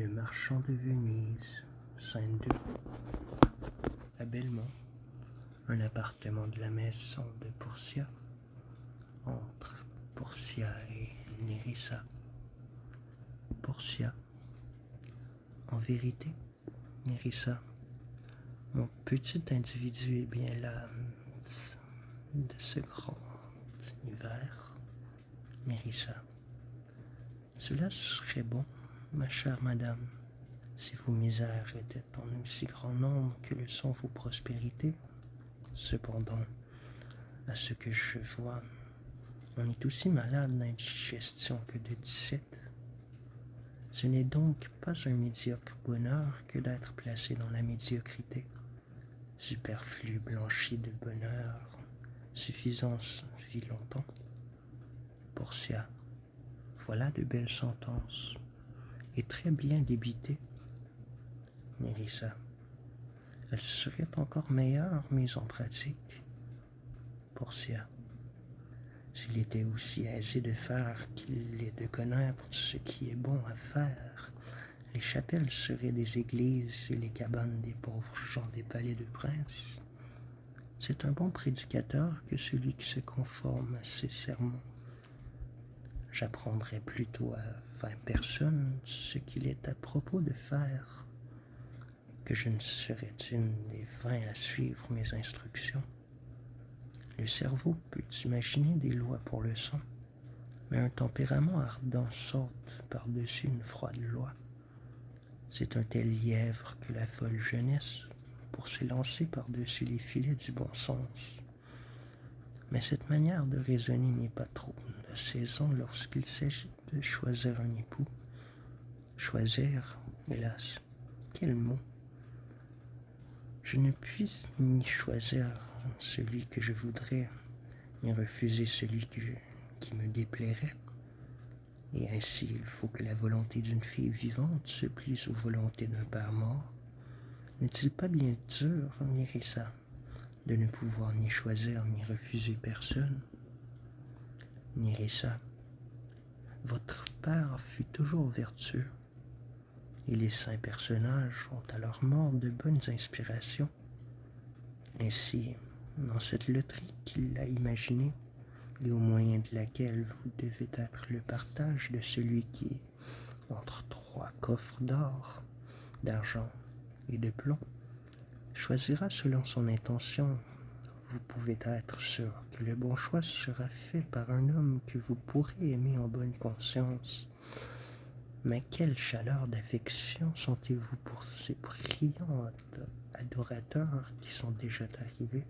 Le marchand de Venise, scène 2. À Belmont, un appartement de la maison de Portia, entre Portia et Nerissa. Portia. En vérité, Nerissa, mon petit individu est bien l'âme de ce grand hiver. Nerissa. Cela serait bon, ma chère madame, si vos misères étaient en aussi grand nombre que le sont vos prospérités. Cependant, à ce que je vois, on est aussi malade d'indigestion que de disette. Ce n'est donc pas un médiocre bonheur que d'être placé dans la médiocrité. Superflu blanchi de bonheur, suffisance vit longtemps. Portia, voilà de belles sentences, et très bien débitées. Nerissa, elles seraient encore meilleures mises en pratique. Portia, s'il était aussi aisé de faire qu'il est de connaître ce qui est bon à faire, les chapelles seraient des églises et les cabanes des pauvres gens des palais de princes. C'est un bon prédicateur que celui qui se conforme à ses sermons. J'apprendrai plutôt à 20 personnes ce qu'il est à propos de faire, que je ne serais une des 20 à suivre mes instructions. Le cerveau peut imaginer des lois pour le sang, mais un tempérament ardent saute par-dessus une froide loi. C'est un tel lièvre que la folle jeunesse pour s'élancer par-dessus les filets du bon sens. Mais cette manière de raisonner n'est pas trop de saison lorsqu'il s'agit de choisir un époux. Choisir, hélas, quel mot! Je ne puis ni choisir celui que je voudrais, ni refuser celui qui me déplairait. Et ainsi, il faut que la volonté d'une fille vivante se plie aux volontés d'un père mort. N'est-il pas bien dur, Nerissa, de ne pouvoir ni choisir ni refuser personne? Nerissa, votre père fut toujours vertueux, et les saints personnages ont à leur mort de bonnes inspirations. Ainsi, dans cette loterie qu'il a imaginée, et au moyen de laquelle vous devez être le partage de celui qui est entre 3 coffres d'or, d'argent et de plomb, choisira selon son intention. Vous pouvez être sûr que le bon choix sera fait par un homme que vous pourrez aimer en bonne conscience. Mais quelle chaleur d'affection sentez-vous pour ces brillants adorateurs qui sont déjà arrivés?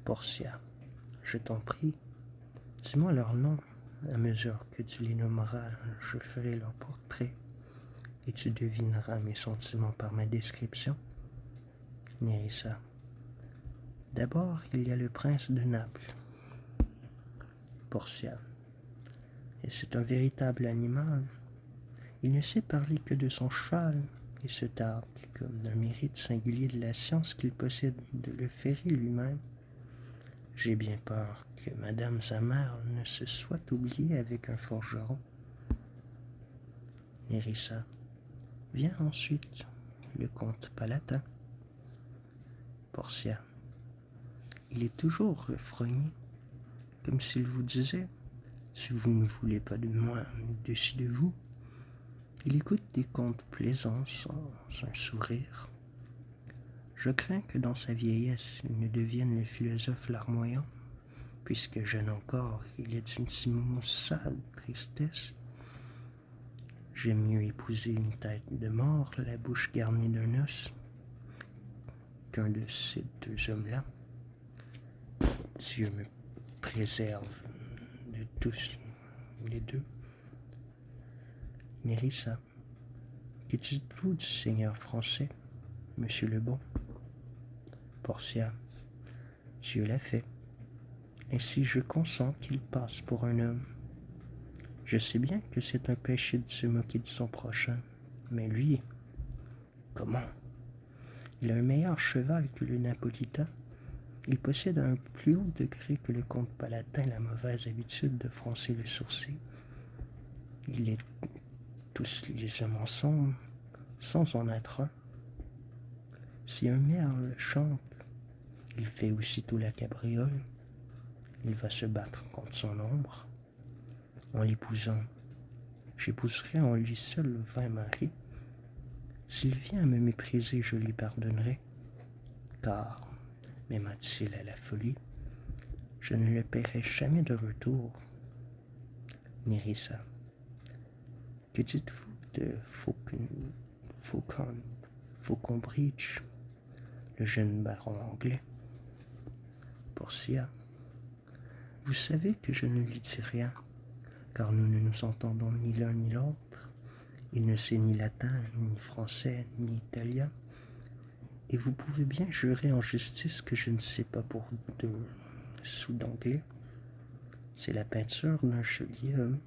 Portia, je t'en prie, dis-moi leur nom. À mesure que tu les nommeras, je ferai leur portrait, et tu devineras mes sentiments par ma description. Nerissa. D'abord, il y a le prince de Naples. Portia. Et c'est un véritable animal. Il ne sait parler que de son cheval, et se targue comme d'un mérite singulier de la science qu'il possède de le ferrer lui-même. J'ai bien peur que madame sa mère ne se soit oubliée avec un forgeron. Nerissa. Vient ensuite le comte Palatin. Portia. Il est toujours refrogné, comme s'il vous disait, si vous ne voulez pas de moi au-dessus de vous. Il écoute des contes plaisants sans un sourire. Je crains que dans sa vieillesse, il ne devienne le philosophe larmoyant, puisque jeune encore, il est d'une si maussade tristesse. J'aime mieux épouser une tête de mort, la bouche garnie d'un os, qu'un de ces deux hommes-là. Dieu me préserve de tous les deux. Nerissa, que dites-vous du seigneur français, monsieur le bon? Portia, Dieu l'a fait. Ainsi je consens qu'il passe pour un homme. Je sais bien que c'est un péché de se moquer de son prochain, mais lui, comment? Il a un meilleur cheval que le Napolitain. Il possède à un plus haut degré que le comte Palatin la mauvaise habitude de froncer le sourcil. Il est tous les hommes ensemble, sans en être un. Si un merle chante, il fait aussitôt la cabriole. Il va se battre contre son ombre. En l'épousant, j'épouserai en lui seul le vain mari. S'il vient à me mépriser, je lui pardonnerai, car, m'aima-t-il à la folie, je ne le paierai jamais de retour. Nerissa, que dites-vous de Fauconbridge, le jeune baron anglais? Portia, vous savez que je ne lui dis rien, car nous ne nous entendons ni l'un ni l'autre. Il ne sait ni latin, ni français, ni italien. Et vous pouvez bien jurer en justice que je ne sais pas pour 2 sous d'anglais. C'est la peinture d'un joli homme.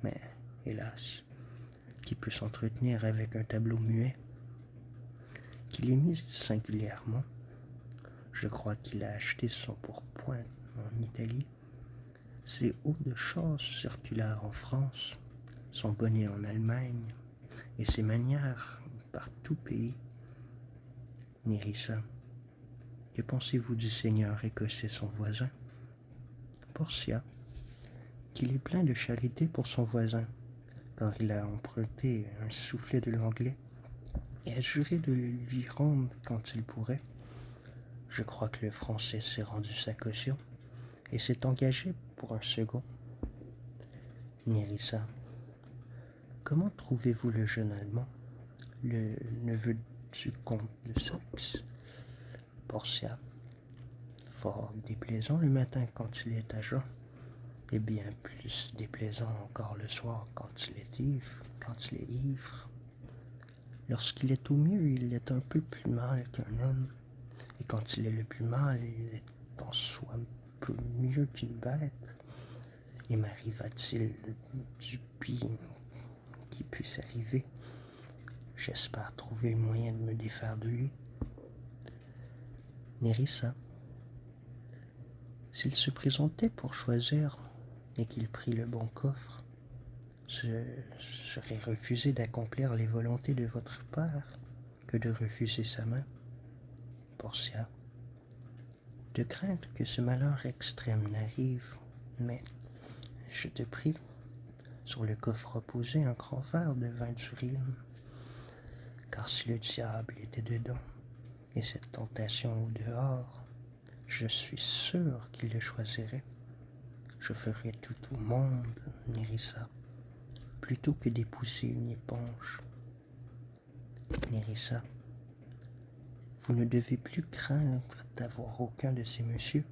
Mais, hélas, qui peut s'entretenir avec un tableau muet? Qu'il est mis singulièrement. Je crois qu'il a acheté son pourpoint en Italie, ses hauts de chasse circulaires en France, son bonnet en Allemagne, et ses manières par tout pays. Nerissa, que pensez-vous du seigneur écossais son voisin? Portia, qu'il est plein de charité pour son voisin, car il a emprunté un soufflet de l'anglais et a juré de le lui rendre quand il pourrait. Je crois que le français s'est rendu sa caution et s'est engagé pour un second. Nerissa, comment trouvez-vous le jeune Allemand, le neveu du comte de Saxe? Portia, fort déplaisant le matin quand il est à jeun, et bien plus déplaisant encore le soir quand il est ivre. Lorsqu'il est au mieux, il est un peu plus mâle qu'un homme, et quand il est le plus mâle, il est en soi un peu mieux qu'une bête. Et m'arriva-t-il du pire qui puisse arriver? J'espère trouver le moyen de me défaire de lui. Nerissa, s'il se présentait pour choisir et qu'il prit le bon coffre, je serais refusé d'accomplir les volontés de votre père que de refuser sa main. Portia, de crainte que ce malheur extrême n'arrive, mais je te prie, sur le coffre posé un grand verre de vin d'Urine, car si le diable était dedans et cette tentation au dehors, je suis sûr qu'il le choisirait. Je ferais tout au monde, Nerissa, plutôt que d'épouser une éponge. Nerissa, vous ne devez plus craindre d'avoir aucun de ces messieurs.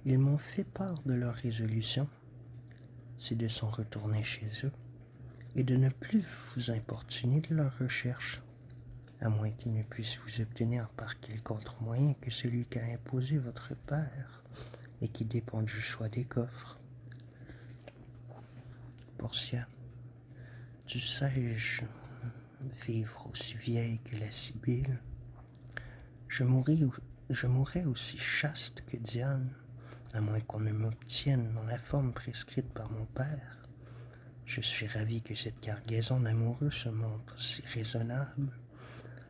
Ils m'ont fait part de leur résolution, c'est de s'en retourner chez eux et de ne plus vous importuner de leurs recherches, à moins qu'ils ne puissent vous obtenir par quelque autre moyen que celui qu'a imposé votre père et qui dépend du choix des coffres. Portia, dussé-je vivre aussi vieille que la Sibylle, je mourrais aussi chaste que Diane, à moins qu'on ne m'obtienne dans la forme prescrite par mon père. Je suis ravi que cette cargaison d'amoureux se montre si raisonnable,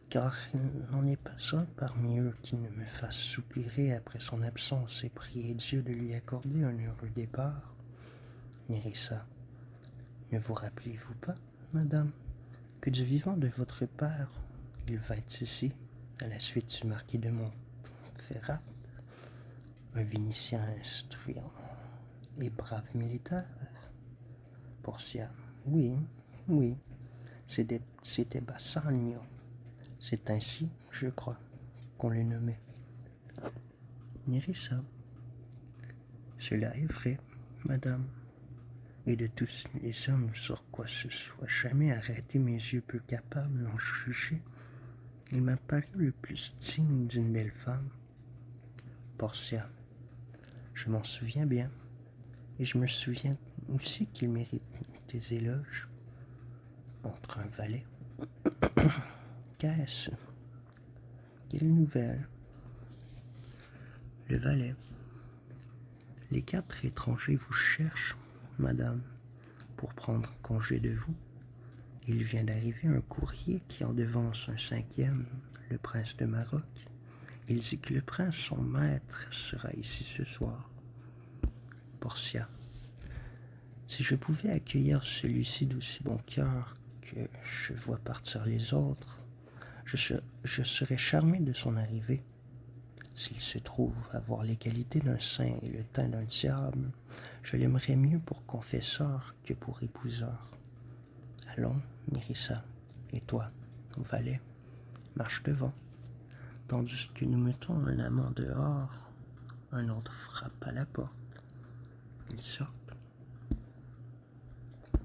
car il n'en est pas un parmi eux qui ne me fasse soupirer après son absence et prier Dieu de lui accorder un heureux départ. Nerissa, ne vous rappelez-vous pas, madame, que du vivant de votre père, il vint ici, à la suite du marquis de Montferrat, un Vénitien instruit et brave militaire? Portia, oui, c'était Bassagno. C'est ainsi, je crois, qu'on le nommait. Nerissa, cela est vrai, madame, et de tous les hommes sur quoi ce soit jamais arrêté mes yeux peu capables d'en juger, il m'a paru le plus digne d'une belle femme. Portia, je m'en souviens bien, et je me souviens aussi qu'il mérite tes éloges. Entre un valet. Qu'est-ce? Quelle nouvelle? Le valet. Les 4 étrangers vous cherchent, madame, pour prendre congé de vous. Il vient d'arriver un courrier qui en devance un cinquième, le prince de Maroc. Il dit que le prince, son maître, sera ici ce soir. Portia. Si je pouvais accueillir celui-ci d'aussi bon cœur que je vois partir les autres, je serais charmé de son arrivée. S'il se trouve avoir les qualités d'un saint et le teint d'un diable, je l'aimerais mieux pour confesseur que pour épouseur. Allons, Nerissa, et toi, valet, marche devant. Tandis que nous mettons un amant dehors, un autre frappe à la porte. Il sort.